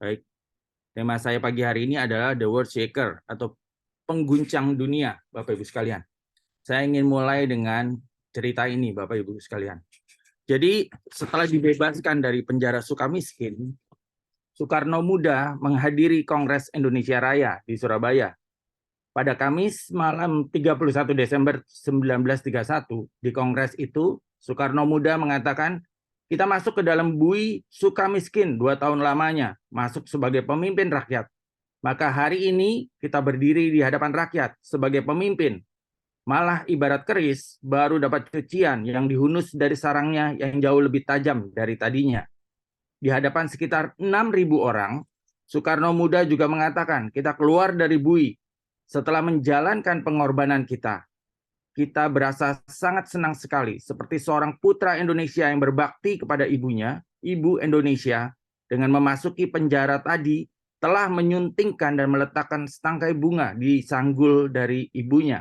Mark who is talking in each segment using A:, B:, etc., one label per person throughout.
A: Baik, tema saya pagi hari ini adalah The World Shaker atau pengguncang dunia, Bapak Ibu sekalian. Saya ingin mulai dengan cerita ini, Bapak Ibu sekalian. Jadi setelah dibebaskan dari penjara Sukamiskin, Soekarno Muda menghadiri Kongres Indonesia Raya di Surabaya. Pada Kamis malam 31 Desember 1931, di Kongres itu, Soekarno Muda mengatakan, kita masuk ke dalam bui Sukamiskin 2 tahun lamanya, masuk sebagai pemimpin rakyat. Maka hari ini kita berdiri di hadapan rakyat sebagai pemimpin. Malah ibarat keris baru dapat cucian yang dihunus dari sarangnya yang jauh lebih tajam dari tadinya. Di hadapan sekitar 6.000 orang, Soekarno Muda juga mengatakan kita keluar dari bui. Setelah menjalankan pengorbanan kita berasa sangat senang sekali, seperti seorang putra Indonesia yang berbakti kepada ibunya, ibu Indonesia, dengan memasuki penjara tadi, telah menyuntingkan dan meletakkan setangkai bunga di sanggul dari ibunya.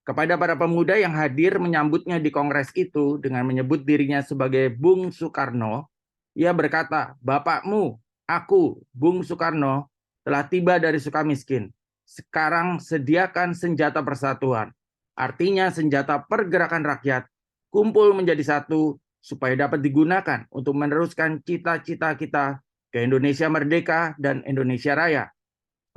A: Kepada para pemuda yang hadir menyambutnya di kongres itu dengan menyebut dirinya sebagai Bung Soekarno, ia berkata, "Bapakmu, aku, Bung Soekarno, telah tiba dari Sukamiskin. Sekarang sediakan senjata persatuan. Artinya senjata pergerakan rakyat, kumpul menjadi satu supaya dapat digunakan untuk meneruskan cita-cita kita ke Indonesia merdeka dan Indonesia raya."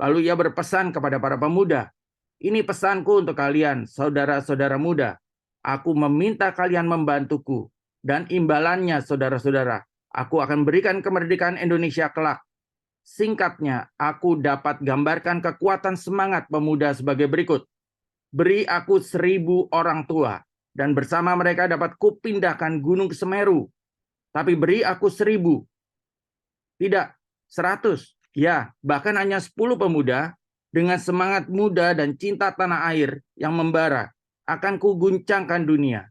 A: Lalu ia berpesan kepada para pemuda, "Ini pesanku untuk kalian, saudara-saudara muda. Aku meminta kalian membantuku, dan imbalannya, saudara-saudara, aku akan berikan kemerdekaan Indonesia kelak. Singkatnya, aku dapat gambarkan kekuatan semangat pemuda sebagai berikut. Beri aku 1.000 orang tua, dan bersama mereka dapat kupindahkan Gunung Semeru. Tapi beri aku 1.000, tidak 100, ya bahkan hanya 10 pemuda dengan semangat muda dan cinta tanah air yang membara, akan kuguncangkan dunia.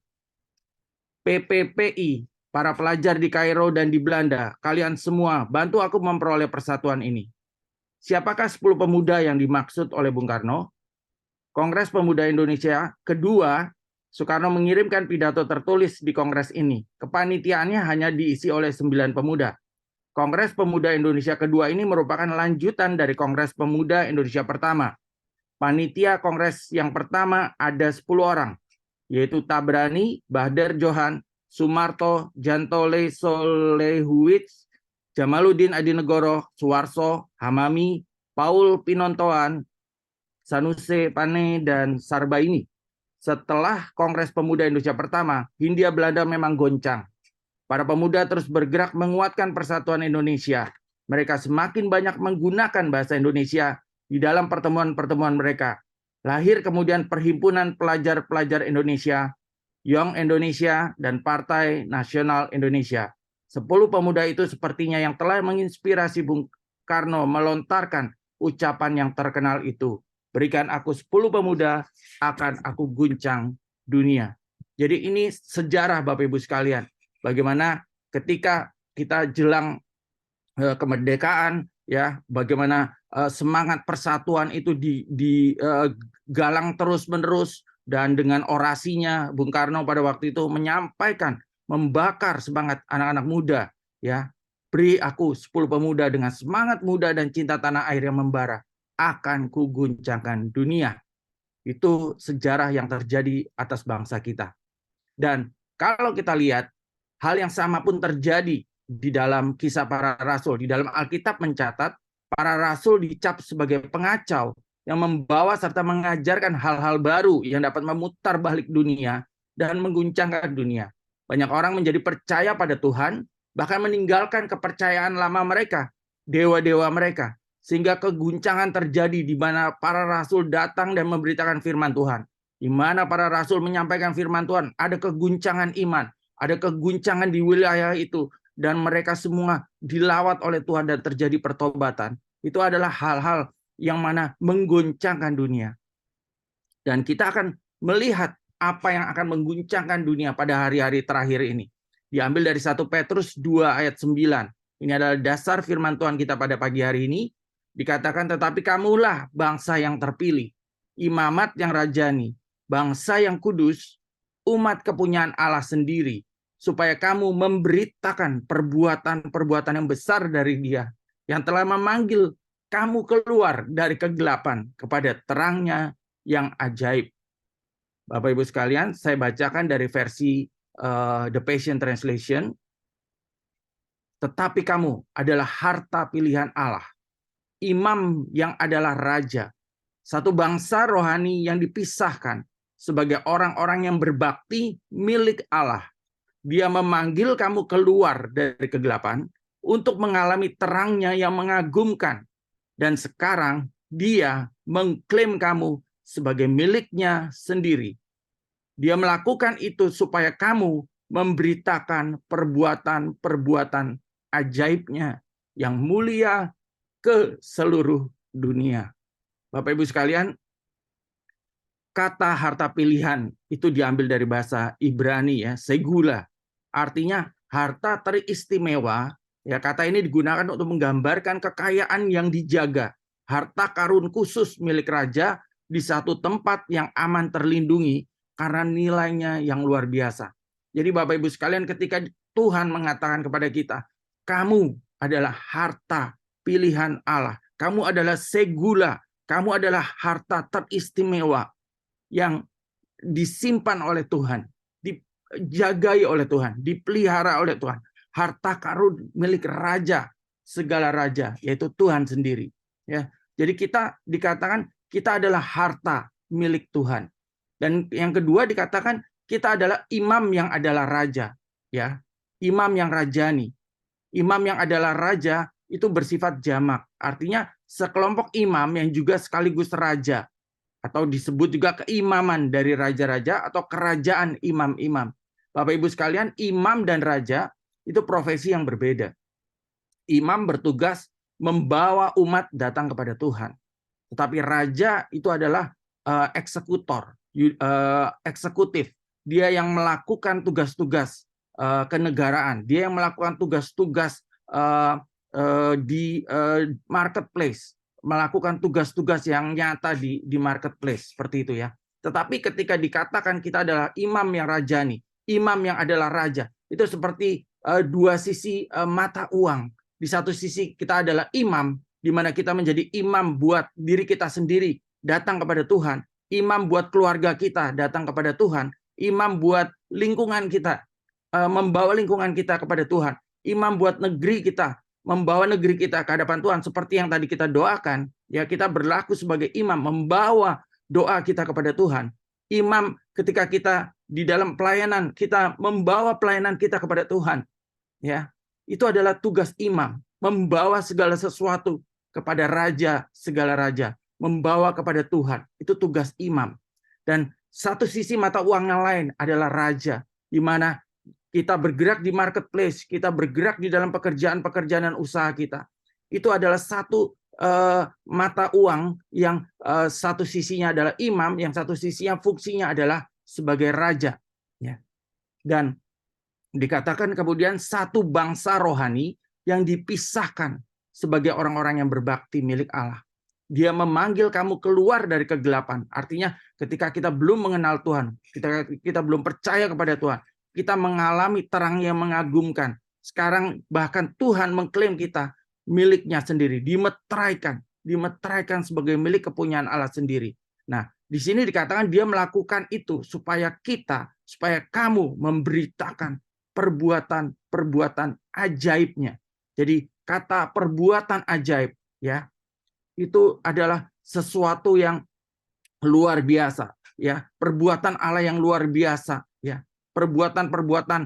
A: PPPI, para pelajar di Kairo dan di Belanda, kalian semua bantu aku memperoleh persatuan ini." Siapakah 10 pemuda yang dimaksud oleh Bung Karno? Kongres Pemuda Indonesia kedua, Soekarno mengirimkan pidato tertulis di kongres ini. Kepanitiaannya hanya diisi oleh 9 pemuda. Kongres Pemuda Indonesia kedua ini merupakan lanjutan dari Kongres Pemuda Indonesia pertama. Panitia kongres yang pertama ada 10 orang, yaitu Tabrani, Bahdar Johan, Sumarto, Jantole Solehuwits, Jamaluddin Adinegoro, Suwarso, Hamami, Paul Pinontoan, Sanusi Pane, dan Sarbaini. Setelah Kongres Pemuda Indonesia pertama, Hindia Belanda memang goncang. Para pemuda terus bergerak menguatkan persatuan Indonesia. Mereka semakin banyak menggunakan bahasa Indonesia di dalam pertemuan-pertemuan mereka. Lahir kemudian Perhimpunan Pelajar-Pelajar Indonesia, Young Indonesia, dan Partai Nasional Indonesia. 10 pemuda itu sepertinya yang telah menginspirasi Bung Karno melontarkan ucapan yang terkenal itu. Berikan aku 10 pemuda, akan aku guncang dunia. Jadi ini sejarah Bapak Ibu sekalian. Bagaimana ketika kita jelang kemerdekaan, ya, bagaimana semangat persatuan itu digalang terus-menerus, dan dengan orasinya Bung Karno pada waktu itu menyampaikan, membakar semangat anak-anak muda, ya. Beri aku 10 pemuda dengan semangat muda dan cinta tanah air yang membara, akan kuguncangkan dunia. Itu sejarah yang terjadi atas bangsa kita. Dan kalau kita lihat, hal yang sama pun terjadi di dalam Kisah Para Rasul. Di dalam Alkitab mencatat, para rasul dicap sebagai pengacau yang membawa serta mengajarkan hal-hal baru yang dapat memutar balik dunia dan mengguncangkan dunia. Banyak orang menjadi percaya pada Tuhan, bahkan meninggalkan kepercayaan lama mereka, dewa-dewa mereka, sehingga keguncangan terjadi di mana para rasul datang dan memberitakan firman Tuhan. Di mana para rasul menyampaikan firman Tuhan, ada keguncangan iman, ada keguncangan di wilayah itu, dan mereka semua dilawat oleh Tuhan dan terjadi pertobatan. Itu adalah hal-hal yang mana mengguncangkan dunia. Dan kita akan melihat apa yang akan mengguncangkan dunia pada hari-hari terakhir ini. Diambil dari 1 Petrus 2 ayat 9. Ini adalah dasar firman Tuhan kita pada pagi hari ini. Dikatakan, tetapi kamulah bangsa yang terpilih, imamat yang rajani, bangsa yang kudus, umat kepunyaan Allah sendiri, supaya kamu memberitakan perbuatan-perbuatan yang besar dari Dia, yang telah memanggil kamu keluar dari kegelapan kepada terangnya yang ajaib. Bapak Ibu sekalian, saya bacakan dari versi The Passion Translation. Tetapi kamu adalah harta pilihan Allah, imam yang adalah raja, satu bangsa rohani yang dipisahkan sebagai orang-orang yang berbakti milik Allah. Dia memanggil kamu keluar dari kegelapan untuk mengalami terangnya yang mengagumkan. Dan sekarang dia mengklaim kamu sebagai miliknya sendiri. Dia melakukan itu supaya kamu memberitakan perbuatan-perbuatan ajaibnya yang mulia ke seluruh dunia. Bapak Ibu sekalian, kata harta pilihan itu diambil dari bahasa Ibrani ya, segula. Artinya harta teristimewa. Ya, kata ini digunakan untuk menggambarkan kekayaan yang dijaga, harta karun khusus milik raja di satu tempat yang aman terlindungi karena nilainya yang luar biasa. Jadi Bapak Ibu sekalian, ketika Tuhan mengatakan kepada kita, kamu adalah harta pilihan Allah, kamu adalah segula, kamu adalah harta teristimewa yang disimpan oleh Tuhan, dijagai oleh Tuhan, dipelihara oleh Tuhan. Harta karun milik raja, segala raja, yaitu Tuhan sendiri. Ya, jadi kita dikatakan kita adalah harta milik Tuhan. Dan yang kedua dikatakan kita adalah imam yang adalah raja. Ya, imam yang rajani. Imam yang adalah raja itu bersifat jamak. Artinya sekelompok imam yang juga sekaligus raja. Atau disebut juga keimaman dari raja-raja atau kerajaan imam-imam. Bapak Ibu sekalian, imam dan raja itu profesi yang berbeda. Imam bertugas membawa umat datang kepada Tuhan. Tetapi raja itu adalah eksekutor, eksekutif. Dia yang melakukan tugas-tugas kenegaraan. Dia yang melakukan tugas-tugas di marketplace, melakukan tugas-tugas yang nyata di marketplace, seperti itu ya. Tetapi ketika dikatakan kita adalah imam yang rajani, imam yang adalah raja, itu seperti dua sisi mata uang. Di satu sisi kita adalah imam, di mana kita menjadi imam buat diri kita sendiri datang kepada Tuhan, imam buat keluarga kita datang kepada Tuhan, imam buat lingkungan kita, membawa lingkungan kita kepada Tuhan, imam buat negeri kita, membawa negeri kita ke hadapan Tuhan, seperti yang tadi kita doakan. Ya, kita berlaku sebagai imam, membawa doa kita kepada Tuhan. Imam ketika kita di dalam pelayanan, kita membawa pelayanan kita kepada Tuhan. Ya, itu adalah tugas imam, membawa segala sesuatu kepada raja, segala raja, membawa kepada Tuhan. Itu tugas imam. Dan satu sisi mata uang yang lain adalah raja, di mana kita bergerak di marketplace, kita bergerak di dalam pekerjaan-pekerjaan dan usaha kita. Itu adalah satu mata uang yang satu sisinya adalah imam, yang satu sisinya fungsinya adalah sebagai raja. Ya. Dan dikatakan kemudian satu bangsa rohani yang dipisahkan sebagai orang-orang yang berbakti milik Allah. Dia memanggil kamu keluar dari kegelapan. Artinya ketika kita belum mengenal Tuhan, kita belum percaya kepada Tuhan, kita mengalami terang yang mengagumkan. Sekarang bahkan Tuhan mengklaim kita miliknya sendiri, dimeteraikan sebagai milik kepunyaan Allah sendiri. Nah, di sini dikatakan dia melakukan itu supaya kamu memberitakan perbuatan-perbuatan ajaibnya. Jadi kata perbuatan ajaib ya, itu adalah sesuatu yang luar biasa ya, perbuatan Allah yang luar biasa ya, perbuatan-perbuatan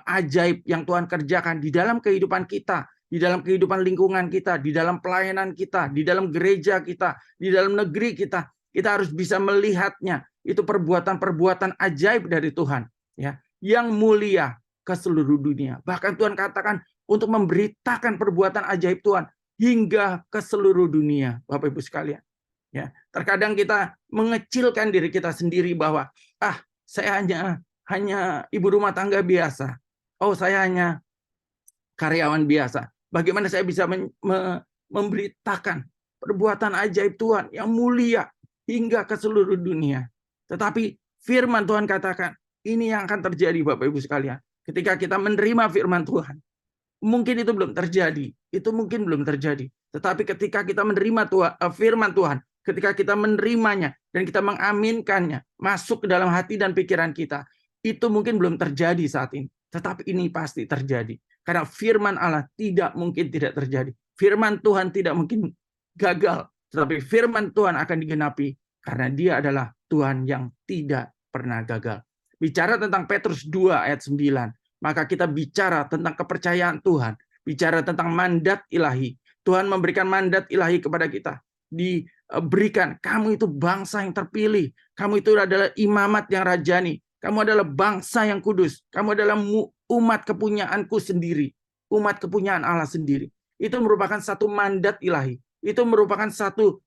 A: ajaib yang Tuhan kerjakan di dalam kehidupan kita, di dalam kehidupan lingkungan kita, di dalam pelayanan kita, di dalam gereja kita, di dalam negeri kita. Kita harus bisa melihatnya. Itu perbuatan-perbuatan ajaib dari Tuhan ya, yang mulia ke seluruh dunia. Bahkan Tuhan katakan untuk memberitakan perbuatan ajaib Tuhan hingga ke seluruh dunia, Bapak Ibu sekalian. Ya, terkadang kita mengecilkan diri kita sendiri bahwa saya hanya ibu rumah tangga biasa. Oh, saya hanya karyawan biasa. Bagaimana saya bisa memberitakan perbuatan ajaib Tuhan yang mulia hingga ke seluruh dunia. Tetapi firman Tuhan katakan, ini yang akan terjadi Bapak Ibu sekalian. Ketika kita menerima firman Tuhan, mungkin itu belum terjadi. Itu mungkin belum terjadi. Tetapi ketika kita menerima firman Tuhan, ketika kita menerimanya dan kita mengaminkannya, masuk ke dalam hati dan pikiran kita, itu mungkin belum terjadi saat ini. Tetapi ini pasti terjadi. Karena firman Allah tidak mungkin tidak terjadi. Firman Tuhan tidak mungkin gagal. Tetapi firman Tuhan akan digenapi karena dia adalah Tuhan yang tidak pernah gagal. Bicara tentang Petrus 2 ayat 9, maka kita bicara tentang kepercayaan Tuhan, bicara tentang mandat ilahi. Tuhan memberikan mandat ilahi kepada kita. Diberikan, kamu itu bangsa yang terpilih, kamu itu adalah imamat yang rajani, kamu adalah bangsa yang kudus, kamu adalah umat kepunyaanku sendiri, umat kepunyaan Allah sendiri. Itu merupakan satu mandat ilahi. Itu merupakan satu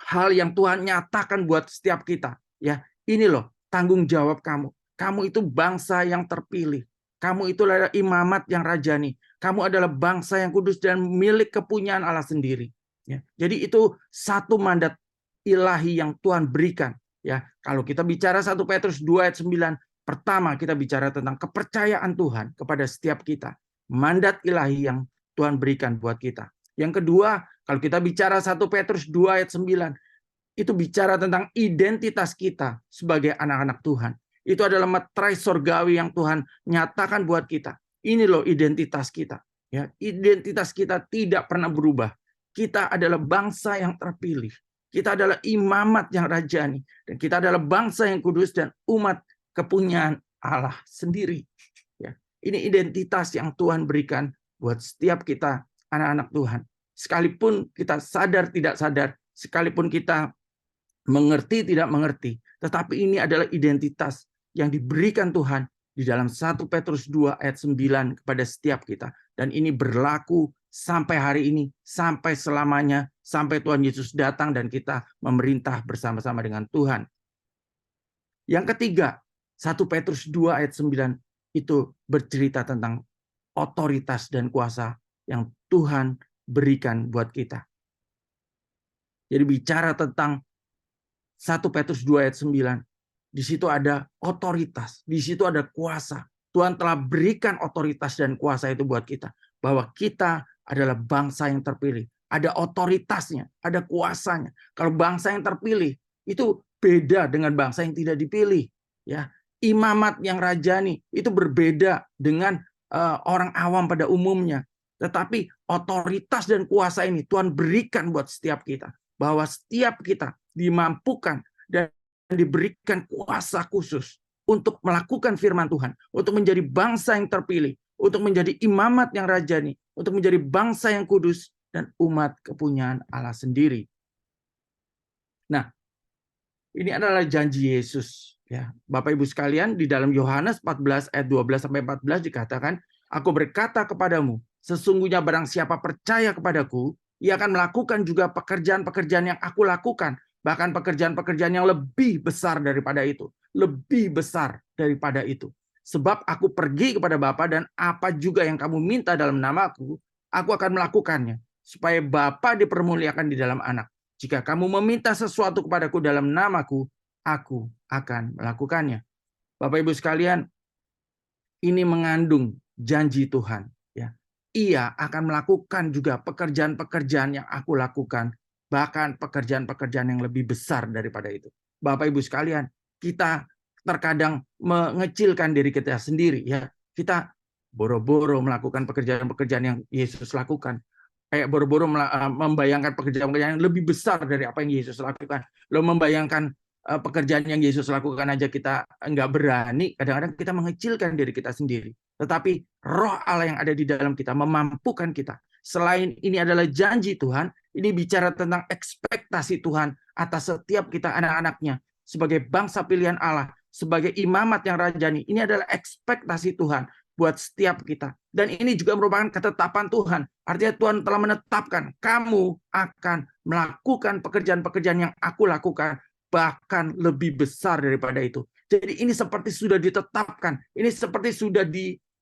A: hal yang Tuhan nyatakan buat setiap kita. Ya, ini loh tanggung jawab kamu. Kamu itu bangsa yang terpilih. Kamu itu adalah imamat yang rajani. Kamu adalah bangsa yang kudus dan milik kepunyaan Allah sendiri. Ya, jadi itu satu mandat ilahi yang Tuhan berikan. Ya, kalau kita bicara 1 Petrus 2 ayat 9, pertama kita bicara tentang kepercayaan Tuhan kepada setiap kita. Mandat ilahi yang Tuhan berikan buat kita. Yang kedua, kalau kita bicara 1 Petrus 2 ayat 9, itu bicara tentang identitas kita sebagai anak-anak Tuhan. Itu adalah materai sorgawi yang Tuhan nyatakan buat kita. Ini loh identitas kita. Ya, identitas kita tidak pernah berubah. Kita adalah bangsa yang terpilih. Kita adalah imamat yang rajani. Dan kita adalah bangsa yang kudus dan umat kepunyaan Allah sendiri. Ya, ini identitas yang Tuhan berikan buat setiap kita anak-anak Tuhan. Sekalipun kita sadar tidak sadar, sekalipun kita mengerti tidak mengerti, tetapi ini adalah identitas yang diberikan Tuhan di dalam 1 Petrus 2 ayat 9 kepada setiap kita. Dan ini berlaku sampai hari ini, sampai selamanya, sampai Tuhan Yesus datang dan kita memerintah bersama-sama dengan Tuhan. Yang ketiga, 1 Petrus 2 ayat 9 itu bercerita tentang otoritas dan kuasa yang Tuhan berikan buat kita. Jadi bicara tentang 1 Petrus 2 ayat 9, di situ ada otoritas, di situ ada kuasa. Tuhan telah berikan otoritas dan kuasa itu buat kita. Bahwa kita adalah bangsa yang terpilih. Ada otoritasnya, ada kuasanya. Kalau bangsa yang terpilih, itu beda dengan bangsa yang tidak dipilih. Ya, imamat yang rajani, itu berbeda dengan orang awam pada umumnya. Tetapi otoritas dan kuasa ini Tuhan berikan buat setiap kita. Bahwa setiap kita dimampukan dan diberikan kuasa khusus untuk melakukan firman Tuhan, untuk menjadi bangsa yang terpilih, untuk menjadi imamat yang rajani, untuk menjadi bangsa yang kudus dan umat kepunyaan Allah sendiri. Nah, ini adalah janji Yesus, ya. Bapak Ibu sekalian, di dalam Yohanes 14 ayat 12 sampai 14 dikatakan, "Aku berkata kepadamu, sesungguhnya barang siapa percaya kepadaku, ia akan melakukan juga pekerjaan-pekerjaan yang aku lakukan, bahkan pekerjaan-pekerjaan yang lebih besar daripada itu, lebih besar daripada itu. Sebab aku pergi kepada Bapa dan apa juga yang kamu minta dalam namaku, aku akan melakukannya, supaya Bapa dipermuliakan di dalam Anak. Jika kamu meminta sesuatu kepadaku dalam namaku, aku akan melakukannya." Bapak Ibu sekalian, ini mengandung janji Tuhan. Ya, Ia akan melakukan juga pekerjaan-pekerjaan yang aku lakukan, bahkan pekerjaan-pekerjaan yang lebih besar daripada itu. Bapak Ibu sekalian, kita terkadang mengecilkan diri kita sendiri. Ya, kita boro-boro melakukan pekerjaan-pekerjaan yang Yesus lakukan. Kayak boro-boro membayangkan pekerjaan-pekerjaan yang lebih besar dari apa yang Yesus lakukan. Lo membayangkan pekerjaan yang Yesus lakukan aja kita nggak berani, kadang-kadang kita mengecilkan diri kita sendiri. Tetapi roh Allah yang ada di dalam kita memampukan kita. Selain ini adalah janji Tuhan, ini bicara tentang ekspektasi Tuhan atas setiap kita anak-anaknya. Sebagai bangsa pilihan Allah, sebagai imamat yang rajani, ini adalah ekspektasi Tuhan buat setiap kita. Dan ini juga merupakan ketetapan Tuhan. Artinya Tuhan telah menetapkan, kamu akan melakukan pekerjaan-pekerjaan yang aku lakukan, bahkan lebih besar daripada itu. Jadi ini seperti sudah ditetapkan, ini seperti sudah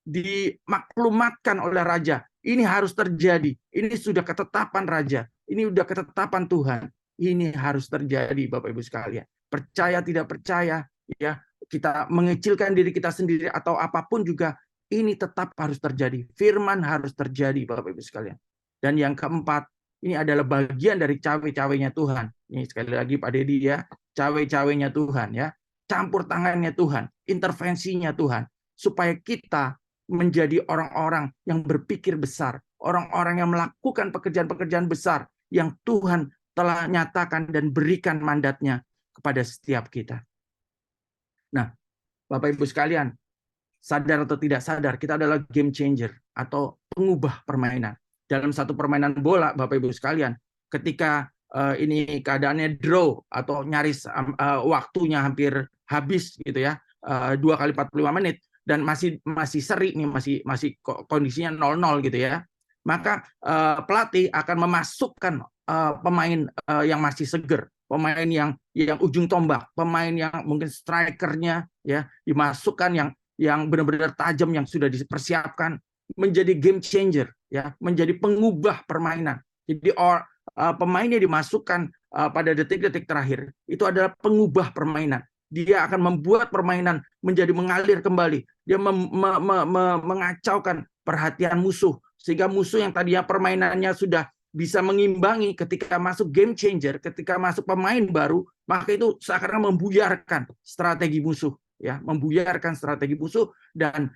A: dimaklumatkan oleh Raja. Ini harus terjadi, ini sudah ketetapan Raja, ini sudah ketetapan Tuhan. Ini harus terjadi, Bapak Ibu sekalian. Percaya tidak percaya, ya, kita mengecilkan diri kita sendiri atau apapun juga, Ini tetap harus terjadi. Firman harus terjadi, Bapak Ibu sekalian. Dan yang keempat, ini adalah bagian dari cawe-cawenya Tuhan. Ini sekali lagi Pak Dedi ya, cawe-cawenya Tuhan ya. Campur tangannya Tuhan, intervensinya Tuhan. Supaya kita menjadi orang-orang yang berpikir besar. Orang-orang yang melakukan pekerjaan-pekerjaan besar yang Tuhan telah nyatakan dan berikan mandatnya kepada setiap kita. Nah, Bapak Ibu sekalian, sadar atau tidak sadar, kita adalah game changer atau pengubah permainan. Dalam satu permainan bola, Bapak Ibu sekalian, ketika ini keadaannya draw atau nyaris waktunya hampir habis gitu ya, 2 kali 45 menit dan masih seri nih, masih kondisinya 0-0 gitu ya. Maka pelatih akan memasukkan pemain yang masih seger, pemain yang ujung tombak, pemain yang mungkin strikernya ya dimasukkan yang benar-benar tajam, yang sudah dipersiapkan menjadi game changer ya, menjadi pengubah permainan. Jadi pemain yang dimasukkan pada detik-detik terakhir itu adalah pengubah permainan. Dia akan membuat permainan menjadi mengalir kembali. Dia mengacaukan perhatian musuh sehingga musuh yang tadinya permainannya sudah bisa mengimbangi, ketika masuk game changer, ketika masuk pemain baru, maka itu seakan-akan membuyarkan strategi musuh. Ya, membuyarkan strategi musuh dan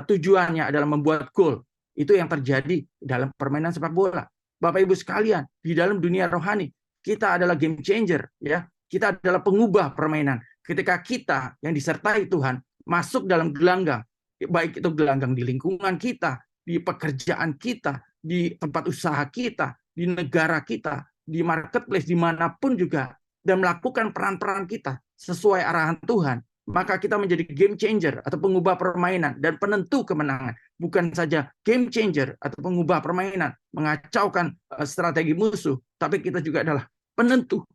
A: tujuannya adalah membuat gol. Itu yang terjadi dalam permainan sepak bola. Bapak Ibu sekalian, di dalam dunia rohani kita adalah game changer ya. Kita adalah pengubah permainan. Ketika kita yang disertai Tuhan masuk dalam gelanggang, baik itu gelanggang di lingkungan kita, di pekerjaan kita, di tempat usaha kita, di negara kita, di marketplace dimanapun juga, dan melakukan peran-peran kita sesuai arahan Tuhan, maka kita menjadi game changer atau pengubah permainan dan penentu kemenangan. Bukan saja game changer atau pengubah permainan, mengacaukan strategi musuh, tapi kita juga adalah penentu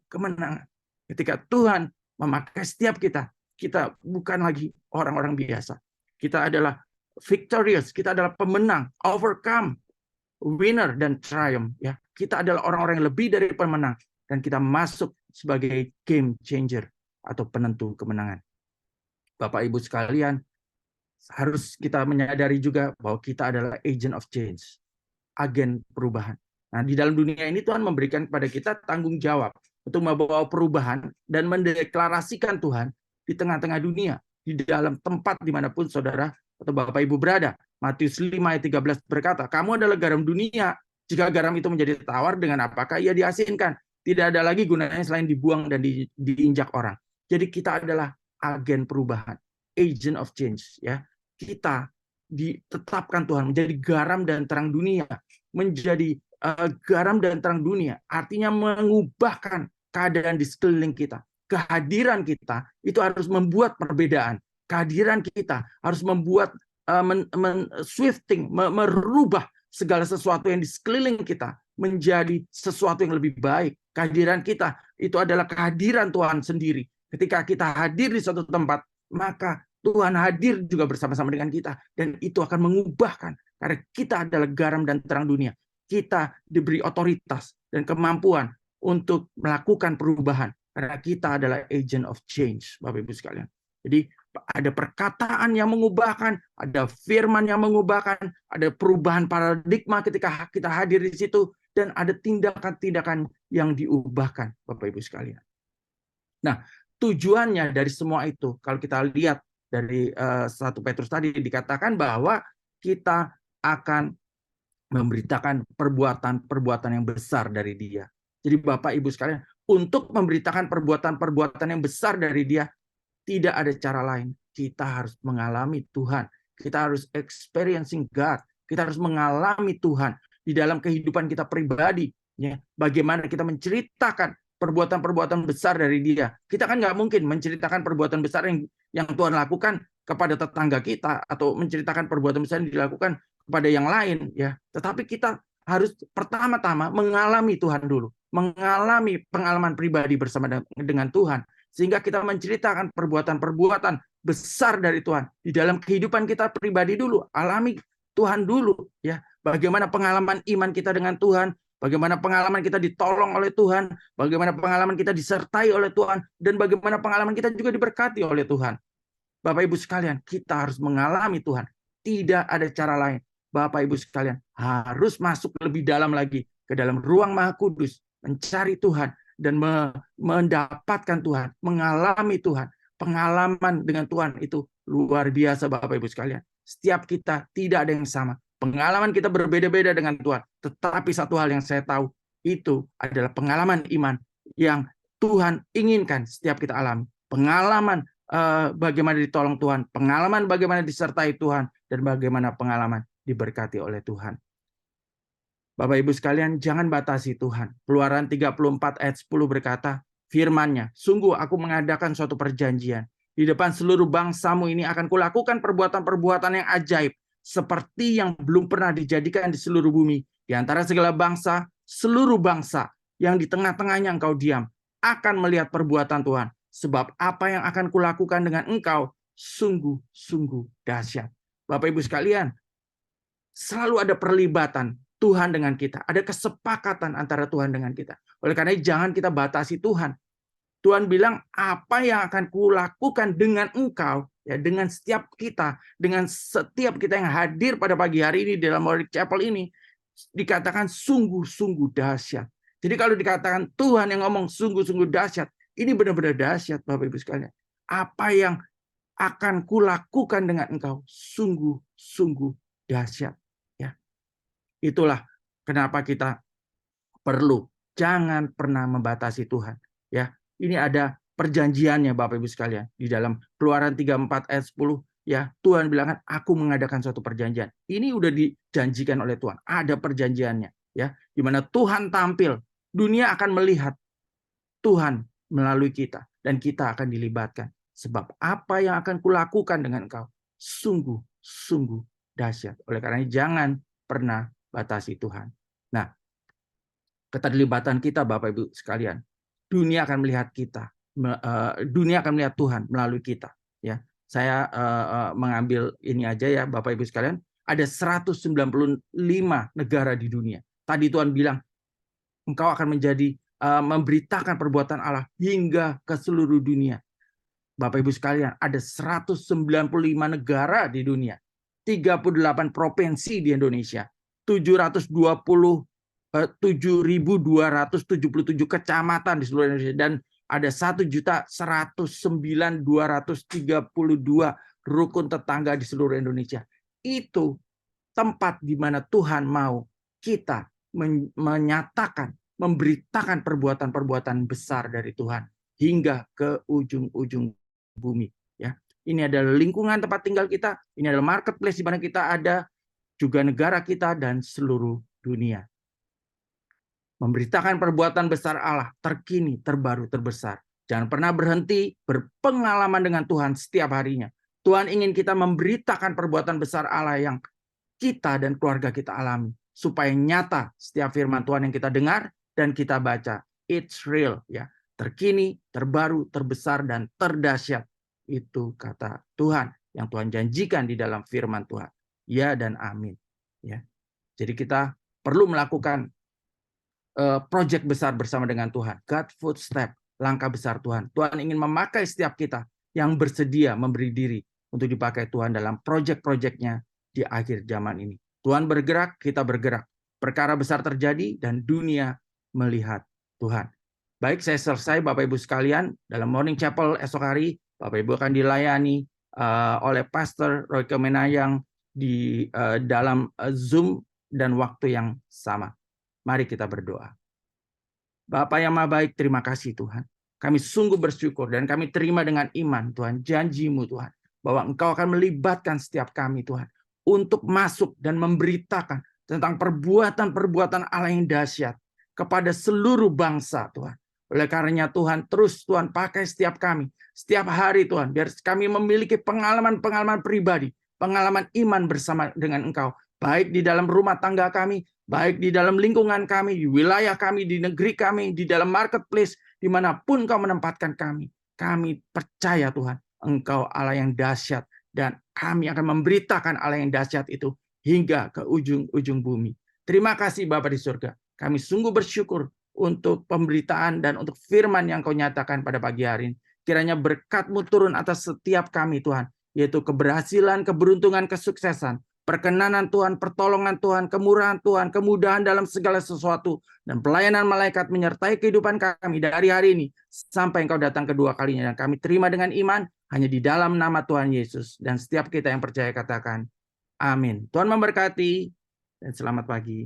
A: kemenangan. Ketika Tuhan memakai setiap kita, kita bukan lagi orang-orang biasa. Kita adalah victorious, kita adalah pemenang, overcome, winner dan triumph ya. Kita adalah orang-orang yang lebih dari pemenang dan kita masuk sebagai game changer atau penentu kemenangan. Bapak Ibu sekalian, harus kita menyadari juga bahwa kita adalah agent of change, agen perubahan. Nah, di dalam dunia ini Tuhan memberikan kepada kita tanggung jawab untuk membawa perubahan dan mendeklarasikan Tuhan di tengah-tengah dunia, di dalam tempat dimanapun saudara atau Bapak Ibu berada. Matius 5 ayat 13 berkata, kamu adalah garam dunia. Jika garam itu menjadi tawar, dengan apakah ia diasinkan? Tidak ada lagi gunanya selain dibuang dan diinjak orang. Jadi kita adalah agen perubahan, agent of change. Ya, kita ditetapkan Tuhan menjadi garam dan terang dunia, menjadi garam dan terang dunia, artinya mengubahkan keadaan di sekeliling kita. Kehadiran kita itu harus membuat perbedaan. Kehadiran kita harus membuat swifting, merubah segala sesuatu yang di sekeliling kita menjadi sesuatu yang lebih baik. Kehadiran kita itu adalah kehadiran Tuhan sendiri. Ketika kita hadir di suatu tempat, maka Tuhan hadir juga bersama-sama dengan kita. Dan itu akan mengubahkan. Karena kita adalah garam dan terang dunia. Kita diberi otoritas dan kemampuan untuk melakukan perubahan. Karena kita adalah agent of change, Bapak Ibu sekalian. Jadi ada perkataan yang mengubahkan, ada firman yang mengubahkan, ada perubahan paradigma ketika kita hadir di situ, dan ada tindakan-tindakan yang diubahkan, Bapak Ibu sekalian. Nah, tujuannya dari semua itu, kalau kita lihat dari 1 Petrus tadi dikatakan bahwa kita akan memberitakan perbuatan-perbuatan yang besar dari Dia. Jadi Bapak Ibu sekalian, untuk memberitakan perbuatan-perbuatan yang besar dari Dia, tidak ada cara lain. Kita harus mengalami Tuhan. Kita harus experiencing God. Kita harus mengalami Tuhan di dalam kehidupan kita pribadi. Ya, bagaimana kita menceritakan perbuatan-perbuatan besar dari Dia. Kita kan nggak mungkin menceritakan perbuatan besar yang Tuhan lakukan kepada tetangga kita atau menceritakan perbuatan besar yang dilakukan kepada yang lain, ya. Tetapi kita harus pertama-tama mengalami Tuhan dulu, mengalami pengalaman pribadi bersama dengan Tuhan, sehingga kita menceritakan perbuatan-perbuatan besar dari Tuhan di dalam kehidupan kita pribadi dulu. Alami Tuhan dulu, ya. Bagaimana pengalaman iman kita dengan Tuhan, bagaimana pengalaman kita ditolong oleh Tuhan, bagaimana pengalaman kita disertai oleh Tuhan, dan bagaimana pengalaman kita juga diberkati oleh Tuhan. Bapak Ibu sekalian, kita harus mengalami Tuhan. Tidak ada cara lain. Bapak Ibu sekalian harus masuk lebih dalam lagi ke dalam ruang Maha Kudus, mencari Tuhan dan mendapatkan Tuhan, mengalami Tuhan. Pengalaman dengan Tuhan itu luar biasa Bapak Ibu sekalian. Setiap kita tidak ada yang sama. Pengalaman kita berbeda-beda dengan Tuhan. Tetapi satu hal yang saya tahu, itu adalah pengalaman iman yang Tuhan inginkan setiap kita alami. Pengalaman bagaimana ditolong Tuhan, pengalaman bagaimana disertai Tuhan, dan bagaimana pengalaman diberkati oleh Tuhan. Bapak Ibu sekalian, jangan batasi Tuhan. Keluaran 34 ayat 10 berkata, firman-Nya, sungguh aku mengadakan suatu perjanjian. Di depan seluruh bangsamu ini akan kulakukan perbuatan-perbuatan yang ajaib, seperti yang belum pernah dijadikan di seluruh bumi. Di antara segala bangsa, seluruh bangsa yang di tengah-tengahnya engkau diam, akan melihat perbuatan Tuhan. Sebab apa yang akan kulakukan dengan engkau, sungguh-sungguh dahsyat. Bapak Ibu sekalian, selalu ada perlibatan Tuhan dengan kita. Ada kesepakatan antara Tuhan dengan kita. Oleh karena itu jangan kita batasi Tuhan. Tuhan bilang, apa yang akan kulakukan dengan engkau, ya dengan setiap kita, dengan setiap kita yang hadir pada pagi hari ini dalam Morning Chapel ini, dikatakan sungguh-sungguh dahsyat. Jadi kalau dikatakan Tuhan yang ngomong sungguh-sungguh dahsyat, ini benar-benar dahsyat Bapak Ibu sekalian. Apa yang akan kulakukan dengan engkau, sungguh-sungguh dahsyat. Itulah kenapa kita perlu jangan pernah membatasi Tuhan. Ya, ini ada perjanjiannya Bapak Ibu sekalian di dalam Keluaran 34 ayat 10. Ya, Tuhan bilang aku mengadakan suatu perjanjian. Ini udah dijanjikan oleh Tuhan. Ada perjanjiannya. Ya, di mana Tuhan tampil, dunia akan melihat Tuhan melalui kita dan kita akan dilibatkan. Sebab apa yang akan kulakukan dengan engkau sungguh-sungguh dahsyat. Oleh karena jangan pernah batasi Tuhan. Nah, keterlibatan kita Bapak Ibu sekalian, dunia akan melihat kita, dunia akan melihat Tuhan melalui kita. Ya, saya mengambil ini aja ya Bapak Ibu sekalian, ada 195 negara di dunia. Tadi Tuhan bilang, engkau akan menjadi memberitakan perbuatan Allah hingga ke seluruh dunia. Bapak Ibu sekalian, ada 195 negara di dunia, 38 provinsi di Indonesia, 727 kecamatan di seluruh Indonesia, dan ada 1.109.232 rukun tetangga di seluruh Indonesia. Itu tempat di mana Tuhan mau kita menyatakan, memberitakan perbuatan-perbuatan besar dari Tuhan hingga ke ujung-ujung bumi. Ya, ini adalah lingkungan tempat tinggal kita, ini adalah marketplace di mana kita ada, juga negara kita dan seluruh dunia. Memberitakan perbuatan besar Allah, terkini, terbaru, terbesar. Jangan pernah berhenti berpengalaman dengan Tuhan setiap harinya. Tuhan ingin kita memberitakan perbuatan besar Allah yang kita dan keluarga kita alami, supaya nyata setiap firman Tuhan yang kita dengar dan kita baca. It's real, ya. Terkini, terbaru, terbesar, dan terdahsyat. Itu kata Tuhan yang Tuhan janjikan di dalam firman Tuhan. Ya dan amin. Ya. Jadi kita perlu melakukan project besar bersama dengan Tuhan. God footstep, langkah besar Tuhan. Tuhan ingin memakai setiap kita yang bersedia memberi diri untuk dipakai Tuhan dalam project-projectnya di akhir zaman ini. Tuhan bergerak, kita bergerak. Perkara besar terjadi dan dunia melihat Tuhan. Baik, saya selesai Bapak Ibu sekalian. Dalam Morning Chapel esok hari, Bapak Ibu akan dilayani oleh Pastor Roy Kemenayang di dalam Zoom dan waktu yang sama. Mari kita berdoa. Bapa yang Maha Baik, terima kasih Tuhan. Kami sungguh bersyukur dan kami terima dengan iman Tuhan, janji-Mu Tuhan, bahwa Engkau akan melibatkan setiap kami Tuhan, untuk masuk dan memberitakan tentang perbuatan-perbuatan Allah yang dahsyat kepada seluruh bangsa Tuhan. Oleh karenanya Tuhan, terus Tuhan pakai setiap kami, setiap hari Tuhan, biar kami memiliki pengalaman-pengalaman pribadi, pengalaman iman bersama dengan Engkau, baik di dalam rumah tangga kami, baik di dalam lingkungan kami, di wilayah kami, di negeri kami, di dalam marketplace, dimanapun Kau menempatkan kami. Kami percaya Tuhan, Engkau Allah yang dahsyat, dan kami akan memberitakan Allah yang dahsyat itu hingga ke ujung-ujung bumi. Terima kasih Bapa di surga. Kami sungguh bersyukur untuk pemberitaan dan untuk firman yang Kau nyatakan pada pagi hari ini. Kiranya berkat-Mu turun atas setiap kami Tuhan, yaitu keberhasilan, keberuntungan, kesuksesan, perkenanan Tuhan, pertolongan Tuhan, kemurahan Tuhan, kemudahan dalam segala sesuatu, dan pelayanan malaikat menyertai kehidupan kami dari hari ini sampai Engkau datang kedua kalinya. Dan kami terima dengan iman hanya di dalam nama Tuhan Yesus. Dan setiap kita yang percaya katakan, amin. Tuhan memberkati dan selamat pagi.